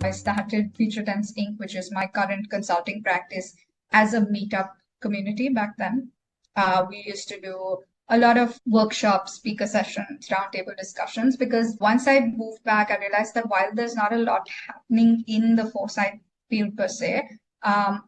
I started Future Tense Inc., which is my current consulting practice, as a meetup community back then. We used to do a lot of workshops, speaker sessions, roundtable discussions, because once I moved back, I realized that while there's not a lot happening in the foresight field per se,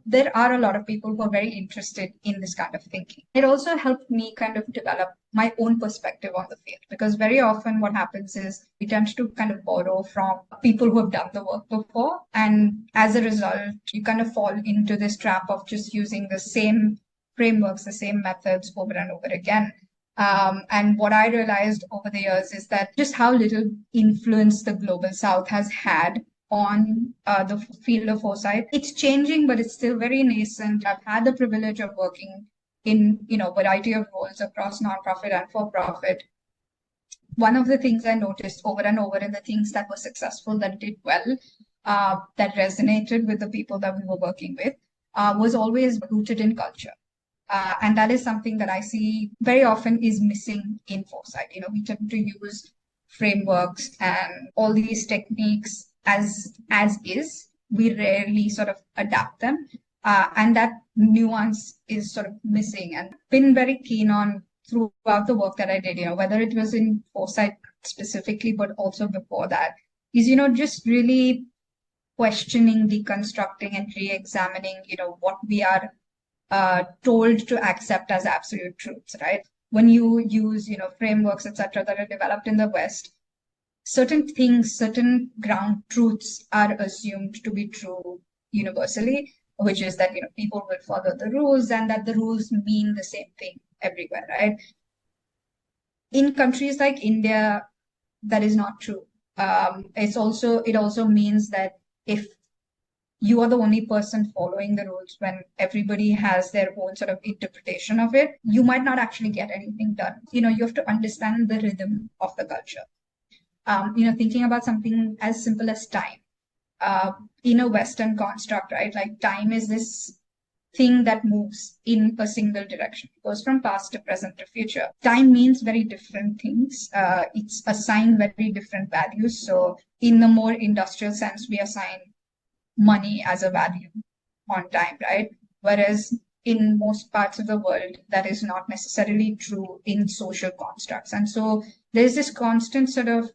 there are a lot of people who are very interested in this kind of thinking. It also helped me kind of develop my own perspective on the field, because very often what happens is we tend to kind of borrow from people who have done the work before. And as a result, you kind of fall into this trap of just using the same frameworks, the same methods over and over again. And what I realized over the years is that just how little influence the Global South has had on the field of foresight. It's changing, but it's still very nascent. I've had the privilege of working in variety of roles across nonprofit and for-profit. One of the things I noticed over and over in the things that were successful, that did well, that resonated with the people that we were working with, was always rooted in culture. And that is something that I see very often is missing in foresight. We tend to use frameworks and all these techniques as is. We rarely sort of adapt them. And that nuance is sort of missing, and been very keen on throughout the work that I did, whether it was in foresight specifically, but also before that, is, just really questioning, deconstructing, and re-examining, what we are told to accept as absolute truths, right? When you use, frameworks, etc., that are developed in the West, certain things, certain ground truths are assumed to be true universally, which is that, people will follow the rules and that the rules mean the same thing everywhere, right? In countries like India, that is not true. It also means that if you are the only person following the rules when everybody has their own sort of interpretation of it, you might not actually get anything done. You have to understand the rhythm of the culture. Thinking about something as simple as time in a Western construct, right? Like time is this thing that moves in a single direction. It goes from past to present to future. Time means very different things. It's assigned very different values. So in the more industrial sense, we assign money as a value on time, right? Whereas in most parts of the world, that is not necessarily true in social constructs. And so there's this constant sort of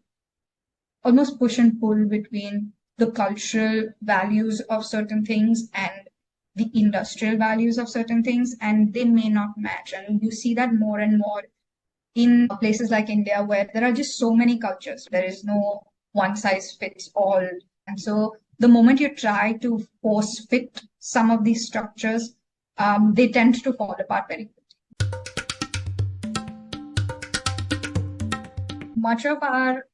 almost push and pull between the cultural values of certain things and the industrial values of certain things, and they may not match. And you see that more and more in places like India, where there are just so many cultures. There is no one size fits all. And so the moment you try to force fit some of these structures, they tend to fall apart very quickly. Much of our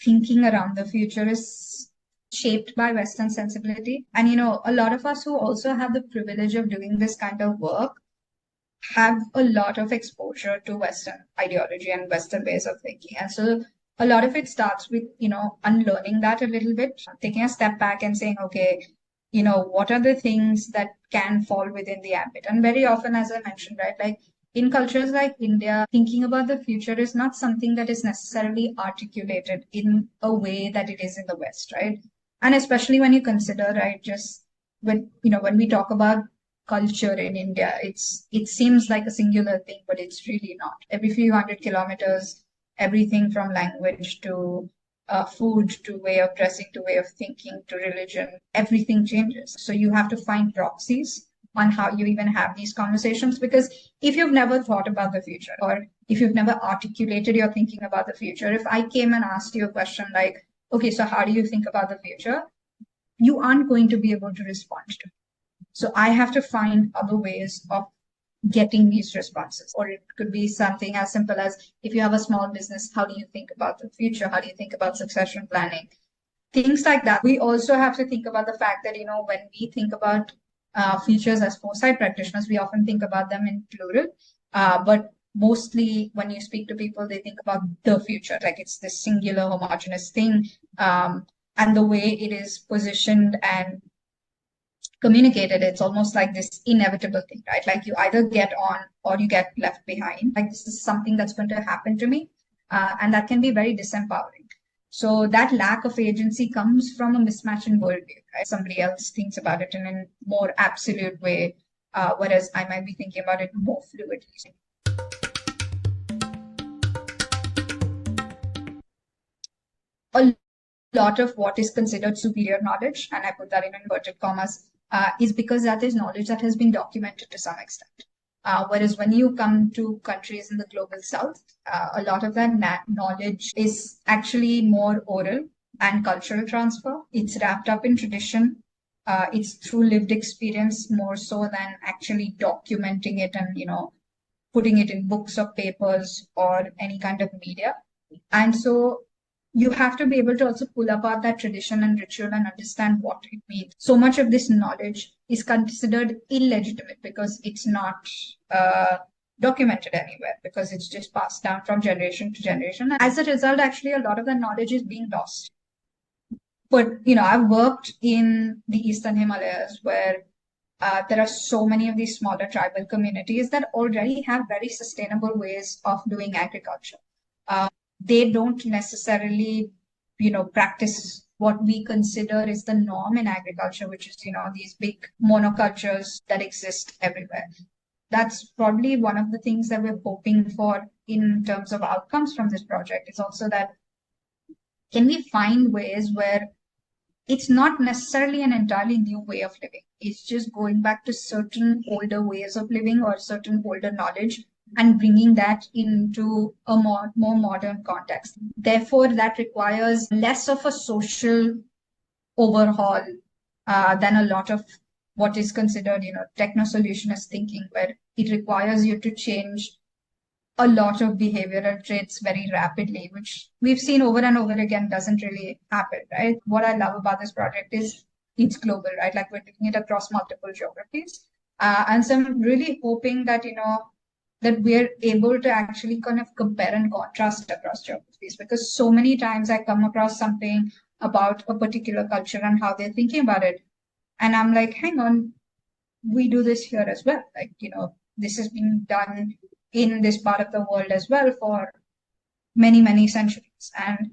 thinking around the future is shaped by Western sensibility. And, a lot of us who also have the privilege of doing this kind of work have a lot of exposure to Western ideology and Western ways of thinking. And so a lot of it starts with, unlearning that a little bit, taking a step back and saying, okay, what are the things that can fall within the ambit? And very often, as I mentioned, right, like in cultures like India, thinking about the future is not something that is necessarily articulated in a way that it is in the West, right? And especially when you consider, right, just when we talk about culture in India, it seems like a singular thing, but it's really not. Every few hundred kilometers, everything from language to food to way of dressing to way of thinking to religion, everything changes. So you have to find proxies on how you even have these conversations, because if you've never thought about the future, or if you've never articulated your thinking about the future, if I came and asked you a question like, okay, so how do you think about the future? You aren't going to be able to respond to it. So I have to find other ways of getting these responses. Or it could be something as simple as, if you have a small business, how do you think about the future? How do you think about succession planning? Things like that. We also have to think about the fact that, when we think about futures as foresight practitioners, we often think about them in plural. But mostly when you speak to people, they think about the future, like it's this singular homogeneous thing. And the way it is positioned and communicated, it's almost like this inevitable thing, right? Like you either get on or you get left behind. Like this is something that's going to happen to me. And that can be very disempowering. So that lack of agency comes from a mismatch in worldview. Right? Somebody else thinks about it in a more absolute way, whereas I might be thinking about it more fluidly. A lot of what is considered superior knowledge, and I put that in inverted commas, is because that is knowledge that has been documented to some extent. Whereas when you come to countries in the global south, a lot of that knowledge is actually more oral and cultural transfer. It's wrapped up in tradition. It's through lived experience more so than actually documenting it and, putting it in books or papers or any kind of media. And so you have to be able to also pull apart that tradition and ritual and understand what it means. So much of this knowledge is considered illegitimate because it's not documented anywhere, because it's just passed down from generation to generation. And as a result, actually, a lot of the knowledge is being lost. But, I've worked in the Eastern Himalayas where there are so many of these smaller tribal communities that already have very sustainable ways of doing agriculture. They don't necessarily, practice what we consider is the norm in agriculture, which is, these big monocultures that exist everywhere. That's probably one of the things that we're hoping for in terms of outcomes from this project, is also that can we find ways where it's not necessarily an entirely new way of living. It's just going back to certain older ways of living or certain older knowledge and bringing that into a more modern context. Therefore, that requires less of a social overhaul than a lot of what is considered, techno-solutionist thinking, where it requires you to change a lot of behavioral traits very rapidly, which we've seen over and over again doesn't really happen, right? What I love about this project is it's global, right? Like we're doing it across multiple geographies. And so I'm really hoping that, that we're able to actually kind of compare and contrast across geographies, because so many times I come across something about a particular culture and how they're thinking about it. And I'm like, hang on, we do this here as well. Like, this has been done in this part of the world as well for many, many centuries. And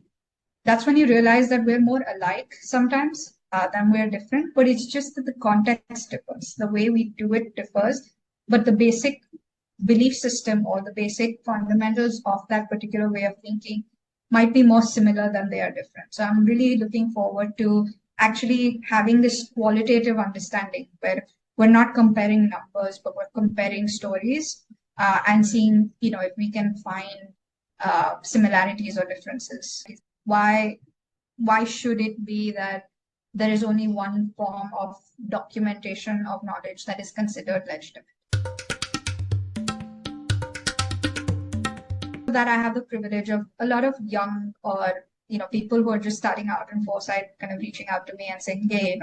that's when you realize that we're more alike sometimes than we're different. But it's just that the context differs, the way we do it differs, but the basic belief system or the basic fundamentals of that particular way of thinking might be more similar than they are different. So I'm really looking forward to actually having this qualitative understanding where we're not comparing numbers, but we're comparing stories and seeing, if we can find similarities or differences. Why should it be that there is only one form of documentation of knowledge that is considered legitimate? That I have the privilege of a lot of young or people who are just starting out in Foresight kind of reaching out to me and saying, hey,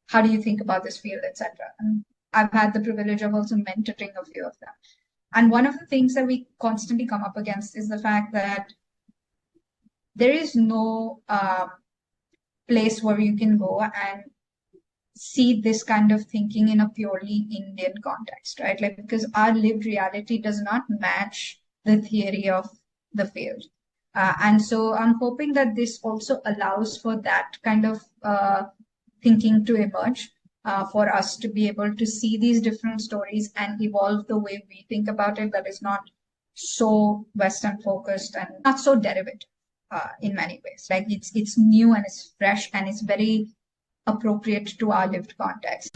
how do you think about this field, etc. And I've had the privilege of also mentoring a few of them. And one of the things that we constantly come up against is the fact that there is no place where you can go and see this kind of thinking in a purely Indian context, right? Like, because our lived reality does not match the theory of the field. And so I'm hoping that this also allows for that kind of thinking to emerge, for us to be able to see these different stories and evolve the way we think about it, that is not so Western focused and not so derivative in many ways. Like it's new and it's fresh and it's very appropriate to our lived context.